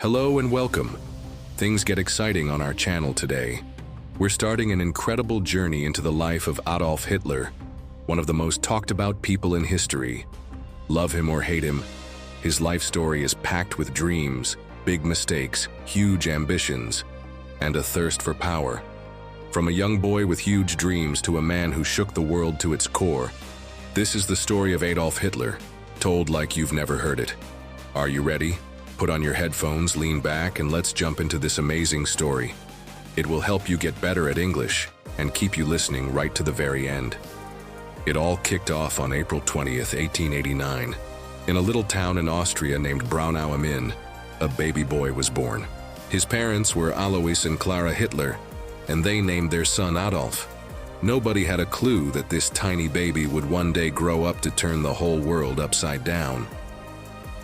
Hello and welcome. Things get exciting on our channel today. We're starting an incredible journey into the life of Adolf Hitler, one of the most talked about people in history. Love him or hate him, his life story is packed with dreams, big mistakes, huge ambitions, and a thirst for power. From a young boy with huge dreams to a man who shook the world to its core, this is the story of Adolf Hitler, told like you've never heard it. Are you ready? Put on your headphones, lean back, and let's jump into this amazing story. It will help you get better at English and keep you listening right to the very end. It all kicked off on April 20th, 1889. In a little town in Austria named Braunau am Inn, a baby boy was born. His parents were Alois and Clara Hitler, and they named their son Adolf. Nobody had a clue that this tiny baby would one day grow up to turn the whole world upside down.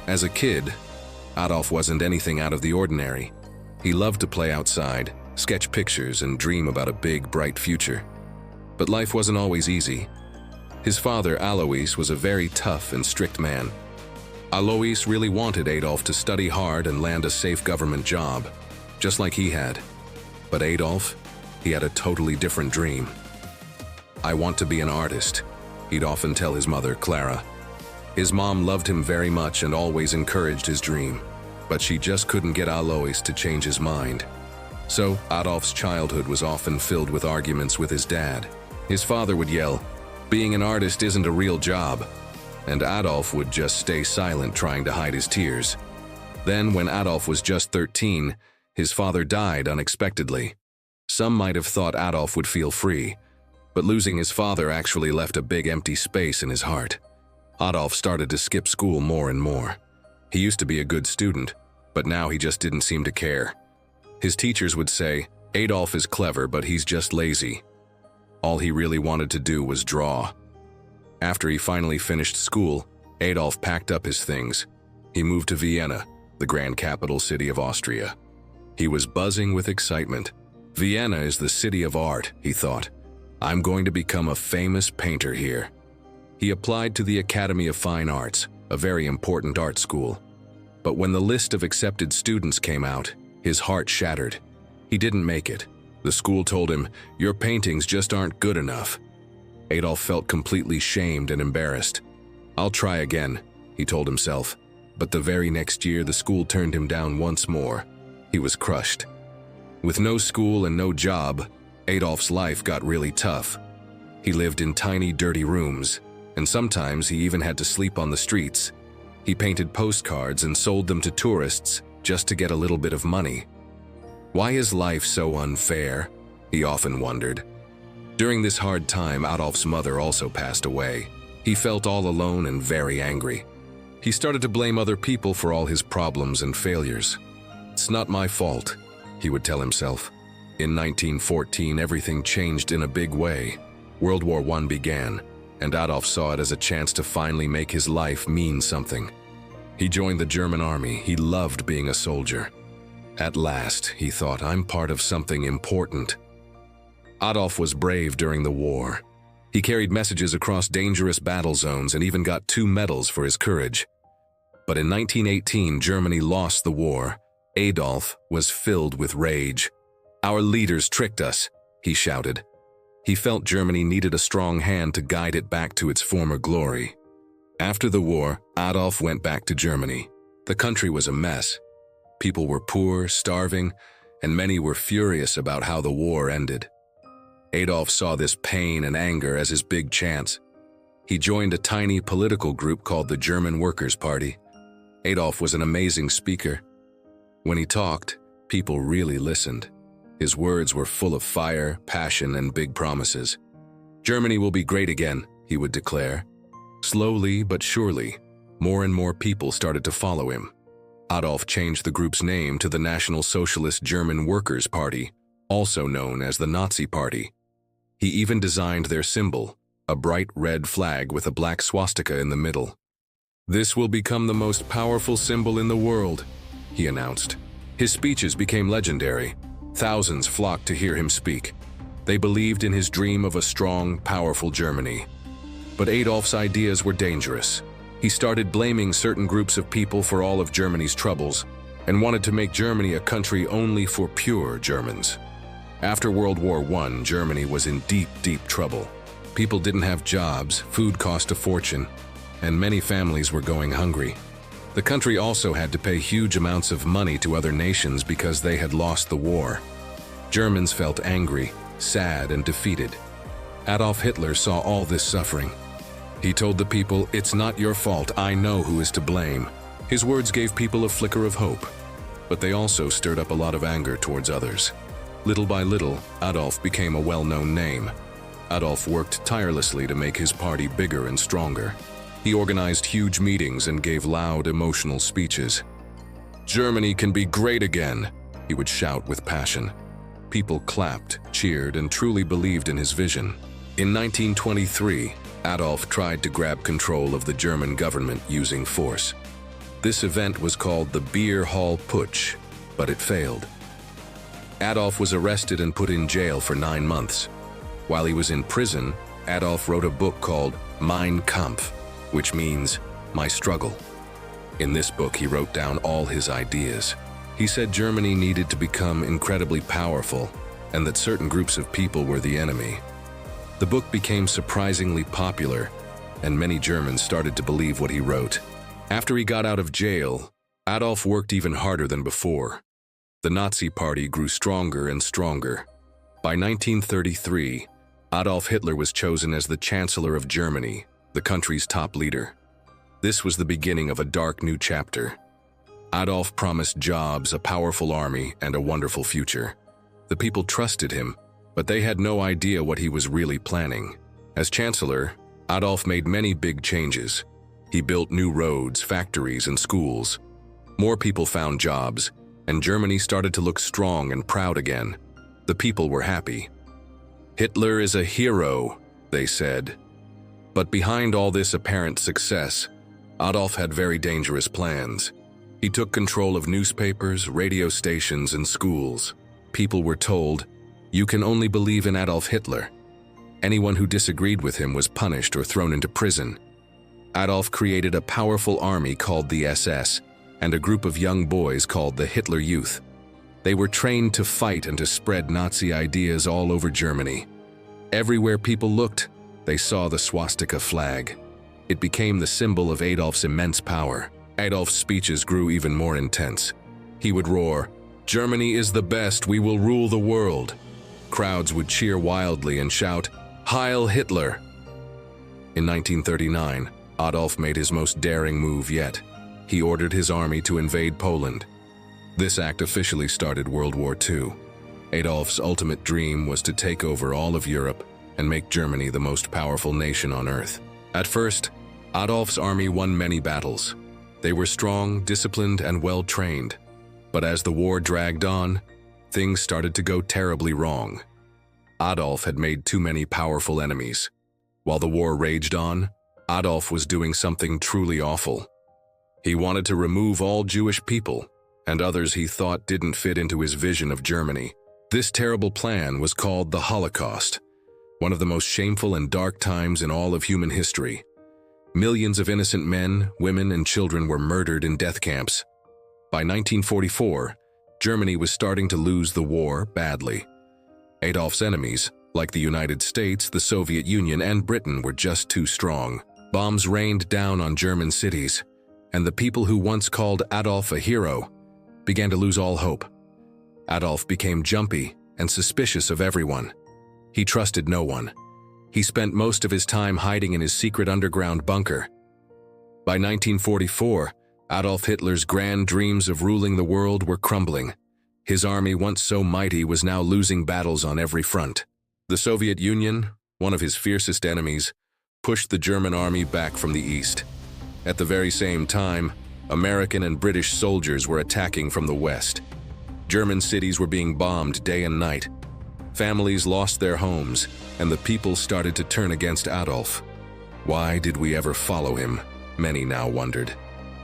As a kid, Adolf wasn't anything out of the ordinary. He loved to play outside, sketch pictures, and dream about a big, bright future. But life wasn't always easy. His father, Alois, was a very tough and strict man. Alois really wanted Adolf to study hard and land a safe government job, just like he had. But Adolf, he had a totally different dream. "I want to be an artist," he'd often tell his mother, Clara. His mom loved him very much and always encouraged his dream, but she just couldn't get Alois to change his mind. So Adolf's childhood was often filled with arguments with his dad. His father would yell, "Being an artist isn't a real job," and Adolf would just stay silent, trying to hide his tears. Then, when Adolf was just 13, his father died unexpectedly. Some might have thought Adolf would feel free, but losing his father actually left a big empty space in his heart. Adolf started to skip school more and more. He used to be a good student, but now he just didn't seem to care. His teachers would say, "Adolf is clever, but he's just lazy." All he really wanted to do was draw. After he finally finished school, Adolf packed up his things. He moved to Vienna, the grand capital city of Austria. He was buzzing with excitement. Vienna is the city of art, he thought. "I'm going to become a famous painter here." He applied to the Academy of Fine Arts, a very important art school. But when the list of accepted students came out, his heart shattered. He didn't make it. The school told him, "Your paintings just aren't good enough." Adolf felt completely shamed and embarrassed. "I'll try again," he told himself. But the very next year, the school turned him down once more. He was crushed. With no school and no job, Adolf's life got really tough. He lived in tiny, dirty rooms, and sometimes he even had to sleep on the streets. He painted postcards and sold them to tourists just to get a little bit of money. Why is life so unfair? He often wondered. During this hard time, Adolf's mother also passed away. He felt all alone and very angry. He started to blame other people for all his problems and failures. "It's not my fault," he would tell himself. In 1914, everything changed in a big way. World War I began, and Adolf saw it as a chance to finally make his life mean something. He joined the German army. He loved being a soldier. At last, he thought, "I'm part of something important." Adolf was brave during the war. He carried messages across dangerous battle zones and even got 2 medals for his courage. But in 1918, Germany lost the war. Adolf was filled with rage. "Our leaders tricked us," he shouted. He felt Germany needed a strong hand to guide it back to its former glory. After the war, Adolf went back to Germany. The country was a mess. People were poor, starving, and many were furious about how the war ended. Adolf saw this pain and anger as his big chance. He joined a tiny political group called the German Workers' Party. Adolf was an amazing speaker. When he talked, people really listened. His words were full of fire, passion, and big promises. "Germany will be great again," he would declare. Slowly but surely, more and more people started to follow him. Adolf changed the group's name to the National Socialist German Workers' Party, also known as the Nazi Party. He even designed their symbol, a bright red flag with a black swastika in the middle. "This will become the most powerful symbol in the world," he announced. His speeches became legendary. Thousands flocked to hear him speak. They believed in his dream of a strong, powerful Germany. But Adolf's ideas were dangerous. He started blaming certain groups of people for all of Germany's troubles. and wanted to make Germany a country only for pure Germans. After World War I, Germany was in deep, deep trouble. People didn't have jobs, food cost a fortune, and many families were going hungry. The country also had to pay huge amounts of money to other nations because they had lost the war. Germans felt angry, sad, and defeated. Adolf Hitler saw all this suffering. He told the people, "It's not your fault, I know who is to blame." His words gave people a flicker of hope, but they also stirred up a lot of anger towards others. Little by little, Adolf became a well-known name. Adolf worked tirelessly to make his party bigger and stronger. He organized huge meetings and gave loud, emotional speeches. "Germany can be great again," he would shout with passion. People clapped, cheered, and truly believed in his vision. In 1923, Adolf tried to grab control of the German government using force. This event was called the Beer Hall Putsch, but it failed. Adolf was arrested and put in jail for 9 months. While he was in prison, Adolf wrote a book called Mein Kampf, which means My Struggle. In this book, he wrote down all his ideas. He said Germany needed to become incredibly powerful and that certain groups of people were the enemy. The book became surprisingly popular, and many Germans started to believe what he wrote. After he got out of jail, Adolf worked even harder than before. The Nazi Party grew stronger and stronger. By 1933, Adolf Hitler was chosen as the Chancellor of Germany, the country's top leader. This was the beginning of a dark new chapter. Adolf promised jobs, a powerful army, and a wonderful future. The people trusted him, but they had no idea what he was really planning. As Chancellor, Adolf made many big changes. He built new roads, factories, and schools. More people found jobs, and Germany started to look strong and proud again. The people were happy. "Hitler is a hero," they said. But behind all this apparent success, Adolf had very dangerous plans. He took control of newspapers, radio stations, and schools. People were told, "You can only believe in Adolf Hitler." Anyone who disagreed with him was punished or thrown into prison. Adolf created a powerful army called the SS and a group of young boys called the Hitler Youth. They were trained to fight and to spread Nazi ideas all over Germany. Everywhere people looked, they saw the swastika flag. It became the symbol of Adolf's immense power. Adolf's speeches grew even more intense. He would roar, "Germany is the best, we will rule the world." Crowds would cheer wildly and shout, "Heil Hitler!" In 1939, Adolf made his most daring move yet. He ordered his army to invade Poland. This act officially started World War II. Adolf's ultimate dream was to take over all of Europe and make Germany the most powerful nation on earth. At first, Adolf's army won many battles. They were strong, disciplined, and well-trained. But as the war dragged on, things started to go terribly wrong. Adolf had made too many powerful enemies. While the war raged on, Adolf was doing something truly awful. He wanted to remove all Jewish people, and others he thought didn't fit into his vision of Germany. This terrible plan was called the Holocaust, one of the most shameful and dark times in all of human history. Millions of innocent men, women, and children were murdered in death camps. By 1944, Germany was starting to lose the war badly. Adolf's enemies, like the United States, the Soviet Union, and Britain, were just too strong. Bombs rained down on German cities, and the people who once called Adolf a hero began to lose all hope. Adolf became jumpy and suspicious of everyone. He trusted no one. He spent most of his time hiding in his secret underground bunker. By 1944, Adolf Hitler's grand dreams of ruling the world were crumbling. His army, once so mighty, was now losing battles on every front. The Soviet Union, one of his fiercest enemies, pushed the German army back from the east. At the very same time, American and British soldiers were attacking from the west. German cities were being bombed day and night. Families lost their homes, and the people started to turn against Adolf. Why did we ever follow him? Many now wondered.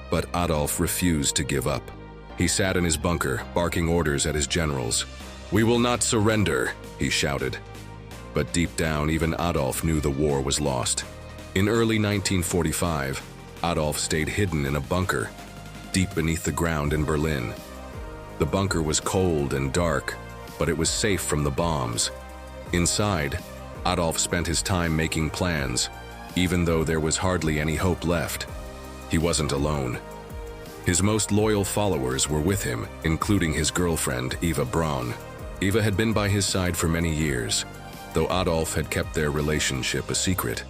But Adolf refused to give up. He sat in his bunker, barking orders at his generals. "We will not surrender," he shouted. But deep down, even Adolf knew the war was lost. In early 1945, Adolf stayed hidden in a bunker, deep beneath the ground in Berlin. The bunker was cold and dark, but it was safe from the bombs. Inside, Adolf spent his time making plans, even though there was hardly any hope left. He wasn't alone. His most loyal followers were with him, including his girlfriend, Eva Braun. Eva had been by his side for many years, though Adolf had kept their relationship a secret.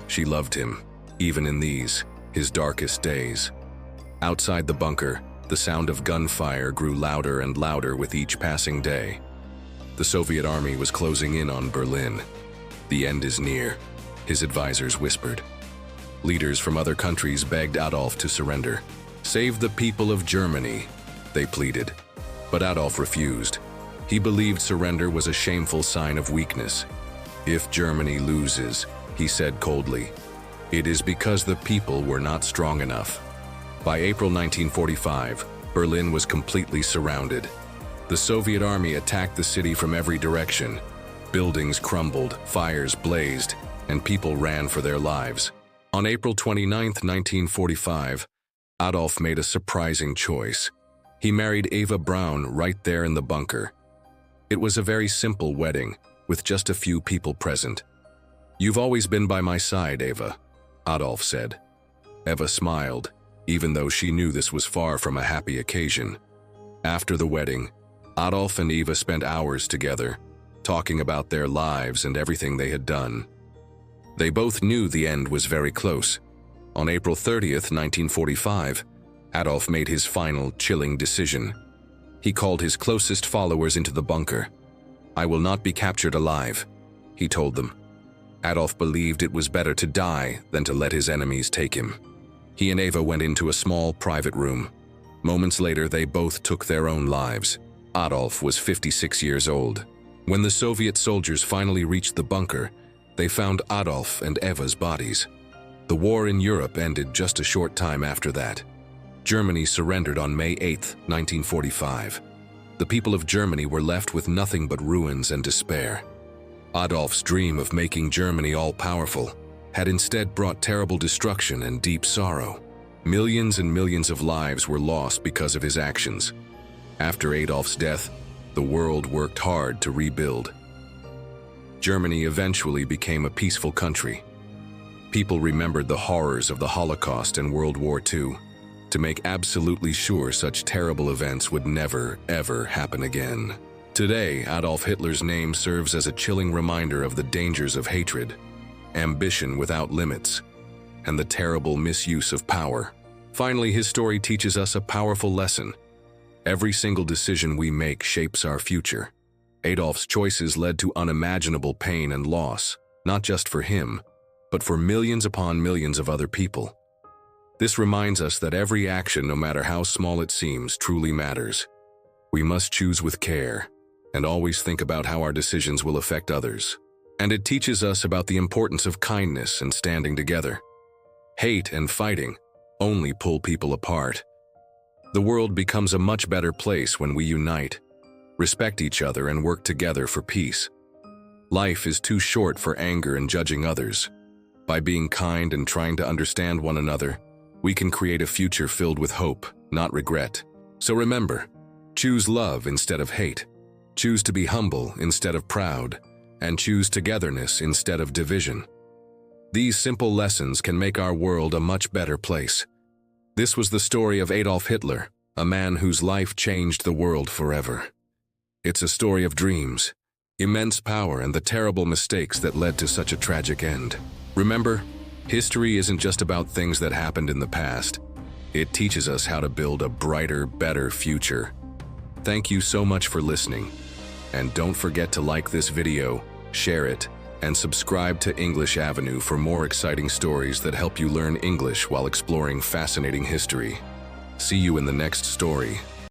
She loved him, even in these, his darkest days. Outside the bunker, the sound of gunfire grew louder and louder with each passing day. The Soviet army was closing in on Berlin. "The end is near," his advisors whispered. Leaders from other countries begged Adolf to surrender. "Save the people of Germany," they pleaded. But Adolf refused. He believed surrender was a shameful sign of weakness. "If Germany loses," he said coldly, "it is because the people were not strong enough." By April 1945, Berlin was completely surrounded. The Soviet army attacked the city from every direction. Buildings crumbled, fires blazed, and people ran for their lives. On April 29, 1945, Adolf made a surprising choice. He married Eva Braun right there in the bunker. It was a very simple wedding, with just a few people present. "You've always been by my side, Eva," Adolf said. Eva smiled, even though she knew this was far from a happy occasion. After the wedding, Adolf and Eva spent hours together, talking about their lives and everything they had done. They both knew the end was very close. On April 30th, 1945, Adolf made his final, chilling decision. He called his closest followers into the bunker. "I will not be captured alive," he told them. Adolf believed it was better to die than to let his enemies take him. He and Eva went into a small, private room. Moments later, they both took their own lives. Adolf was 56 years old. When the Soviet soldiers finally reached the bunker, they found Adolf and Eva's bodies. The war in Europe ended just a short time after that. Germany surrendered on May 8, 1945. The people of Germany were left with nothing but ruins and despair. Adolf's dream of making Germany all-powerful had instead brought terrible destruction and deep sorrow. Millions and millions of lives were lost because of his actions. After Adolf's death, the world worked hard to rebuild. Germany eventually became a peaceful country. People remembered the horrors of the Holocaust and World War II to make absolutely sure such terrible events would never, ever happen again. Today, Adolf Hitler's name serves as a chilling reminder of the dangers of hatred, ambition without limits, and the terrible misuse of power. Finally, his story teaches us a powerful lesson. Every single decision we make shapes our future. Adolf's choices led to unimaginable pain and loss, not just for him, but for millions upon millions of other people. This reminds us that every action, no matter how small it seems, truly matters. We must choose with care, and always think about how our decisions will affect others. And it teaches us about the importance of kindness and standing together. Hate and fighting only pull people apart. The world becomes a much better place when we unite, respect each other, and work together for peace. Life is too short for anger and judging others. By being kind and trying to understand one another, we can create a future filled with hope, not regret. So remember, choose love instead of hate. Choose to be humble instead of proud, and choose togetherness instead of division. These simple lessons can make our world a much better place. This was the story of Adolf Hitler, a man whose life changed the world forever. It's a story of dreams, immense power, and the terrible mistakes that led to such a tragic end. Remember, history isn't just about things that happened in the past. It teaches us how to build a brighter, better future. Thank you so much for listening. And don't forget to like this video, share it, and subscribe to English Avenue for more exciting stories that help you learn English while exploring fascinating history. See you in the next story.